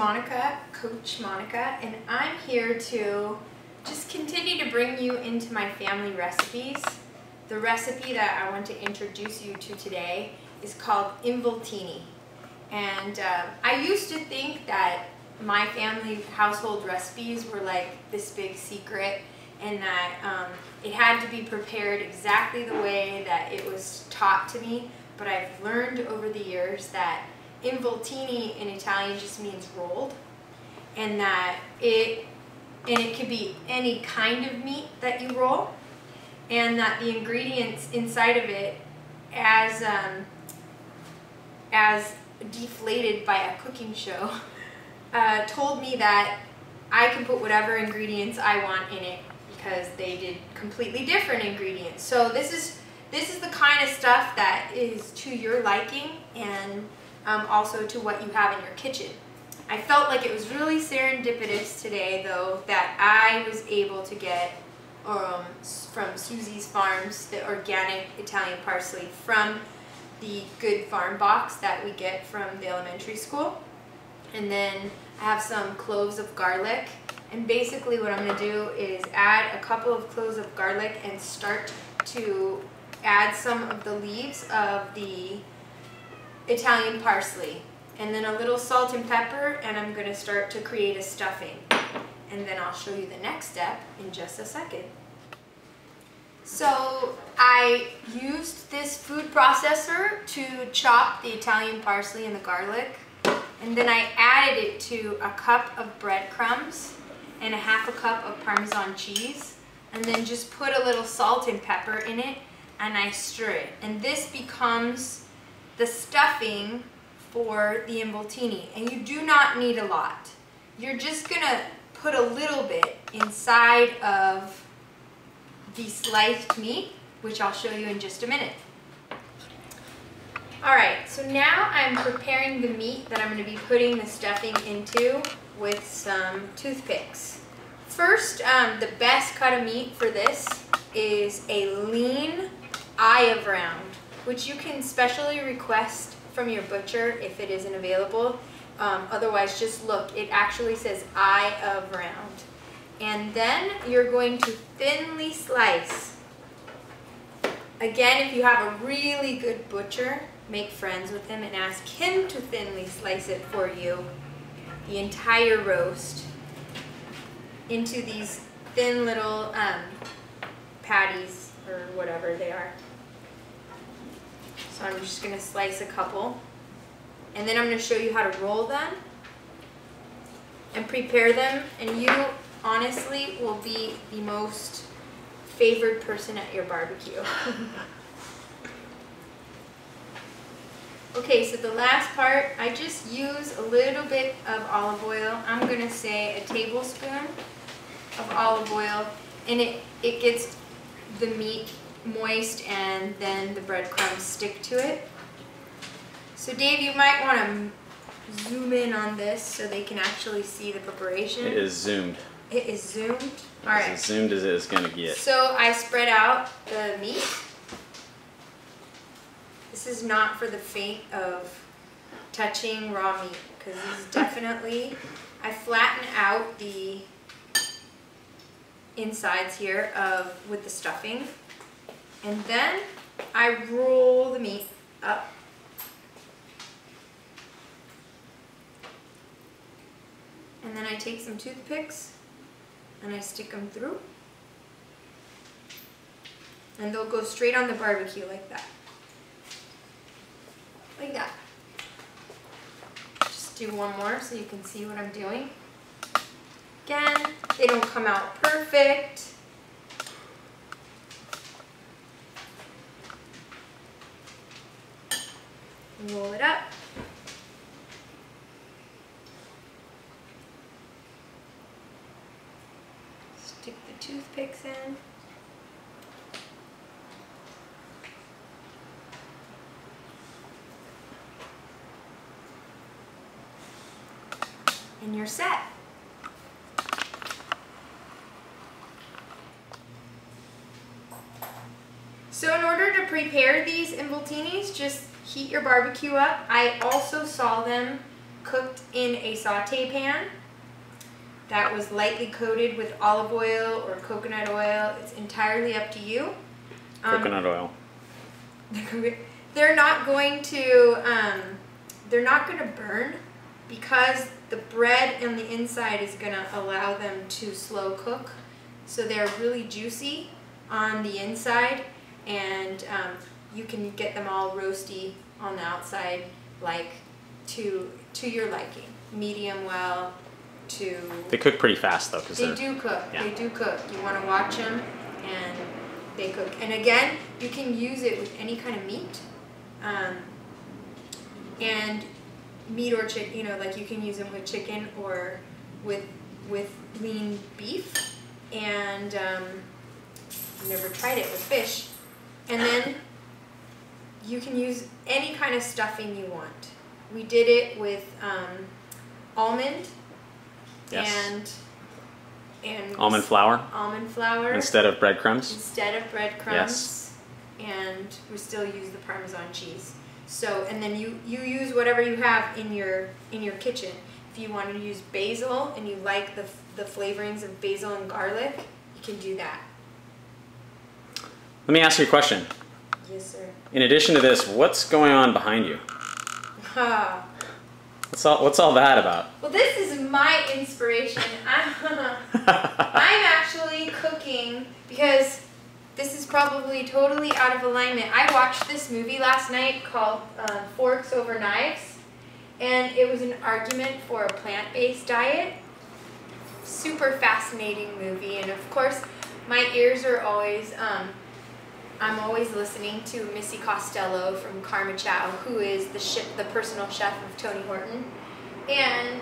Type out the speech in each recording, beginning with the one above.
Monica, Coach Monica, and I'm here to just continue to bring you into my family recipes. The recipe that I want to introduce you to today is called involtini. And I used to think that my family household recipes were like this big secret, and that it had to be prepared exactly the way that it was taught to me. But I've learned over the years that involtini in Italian just means rolled, and that it could be any kind of meat that you roll, and that the ingredients inside of it, as deflated by a cooking show, told me that I can put whatever ingredients I want in it because they did completely different ingredients. So this is the kind of stuff that is to your liking, and also to what you have in your kitchen. I felt like it was really serendipitous today, though, that I was able to get from Susie's Farms the organic Italian parsley from the Good Farm box that we get from the elementary school. And then I have some cloves of garlic. And basically what I'm going to do is add a couple of cloves of garlic and start to add some of the leaves of the Italian parsley, and then a little salt and pepper, and I'm going to start to create a stuffing. And then I'll show you the next step in just a second. So I used this food processor to chop the Italian parsley and the garlic, and then I added it to a cup of breadcrumbs and a half a cup of Parmesan cheese, and then just put a little salt and pepper in it, and I stir it. And this becomes the stuffing for the involtini, and you do not need a lot. You're just gonna put a little bit inside of the sliced meat, which I'll show you in just a minute. Alright, so now I'm preparing the meat that I'm going to be putting the stuffing into with some toothpicks. First, the best cut of meat for this is a lean eye of round, which you can specially request from your butcher if it isn't available. Otherwise, just look. It actually says eye of round. And then you're going to thinly slice. Again, if you have a really good butcher, make friends with him and ask him to thinly slice it for you, the entire roast, into these thin little patties, or whatever they are. So I'm just going to slice a couple, and then I'm going to show you how to roll them and prepare them, and you honestly will be the most favored person at your barbecue. Okay, so the last part, I just use a little bit of olive oil. I'm going to say a tablespoon of olive oil, and it gets the meat moist, and then the breadcrumbs stick to it. So Dave, you might want to zoom in on this so they can actually see the preparation. It is zoomed. It is zoomed? Alright. As zoomed as it's going to get. So I spread out the meat. This is not for the faint of touching raw meat, because this is definitely, I flatten out the insides here with the stuffing, and then I roll the meat up. And then I take some toothpicks and I stick them through, and they'll go straight on the barbecue like that. Like that. Just do one more so you can see what I'm doing. Again, they don't come out perfect. Roll it up. Stick the toothpicks in. And you're set. So in order to prepare these involtinis, just heat your barbecue up. I also saw them cooked in a saute pan that was lightly coated with olive oil or coconut oil. It's entirely up to you. Coconut oil. They're not going to burn because the bread on the inside is going to allow them to slow cook. So they're really juicy on the inside, and you can get them all roasty on the outside, like to your liking. Medium well to... They cook pretty fast though. They do cook. Yeah. They do cook. You want to watch them, and they cook. And again, you can use it with any kind of meat. And meat or chicken, you know, like you can use them with chicken or with lean beef. And I've never tried it with fish. And then you can use any kind of stuffing you want. We did it with almond. Yes. And almond flour. Almond flour. Instead of breadcrumbs. Instead of breadcrumbs. Yes. And we still use the Parmesan cheese. So, and then you use whatever you have in your kitchen. If you want to use basil and you like the flavorings of basil and garlic, you can do that. Let me ask you a question. Yes, sir. In addition to this, what's going on behind you? What's all that about? Well, this is my inspiration. I'm actually cooking because this is probably totally out of alignment. I watched this movie last night called Forks Over Knives, and it was an argument for a plant-based diet. Super fascinating movie, and of course, my ears are always, I'm always listening to Missy Costello from Karma Chow, who is the personal chef of Tony Horton, and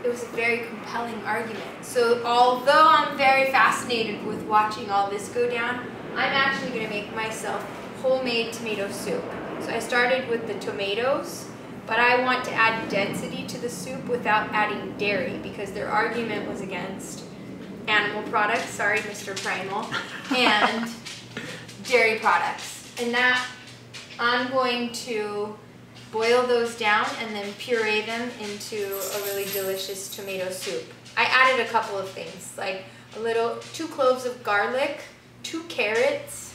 it was a very compelling argument. So although I'm very fascinated with watching all this go down, I'm actually going to make myself homemade tomato soup. So I started with the tomatoes, but I want to add density to the soup without adding dairy because their argument was against animal products, sorry Mr. Primal, and dairy products. And that I'm going to boil those down and then puree them into a really delicious tomato soup. I added a couple of things, like 2 cloves of garlic, 2 carrots,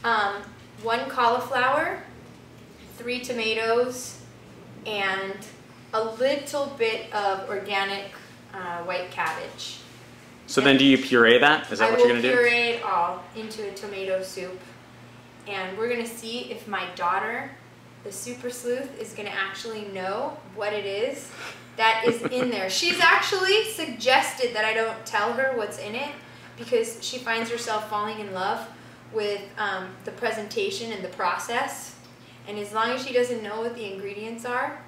1 cauliflower, 3 tomatoes, and a little bit of organic white cabbage. So then do you puree that? Is that what you're going to do? I will puree it all into a tomato soup. And we're going to see if my daughter, the super sleuth, is going to actually know what it is that is in there. She's actually suggested that I don't tell her what's in it because she finds herself falling in love with the presentation and the process. And as long as she doesn't know what the ingredients are,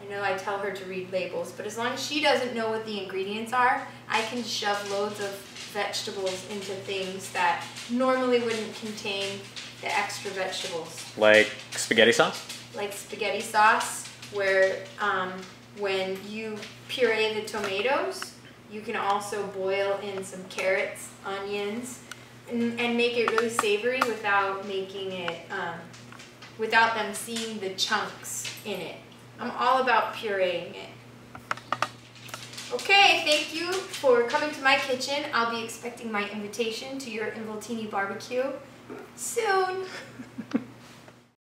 I know I tell her to read labels, but as long as she doesn't know what the ingredients are, I can shove loads of vegetables into things that normally wouldn't contain the extra vegetables. Like spaghetti sauce? Like spaghetti sauce, where when you puree the tomatoes, you can also boil in some carrots, onions, and make it really savory without making it, without them seeing the chunks in it. I'm all about pureeing it. Okay, thank you for coming to my kitchen. I'll be expecting my invitation to your Involtini barbecue soon.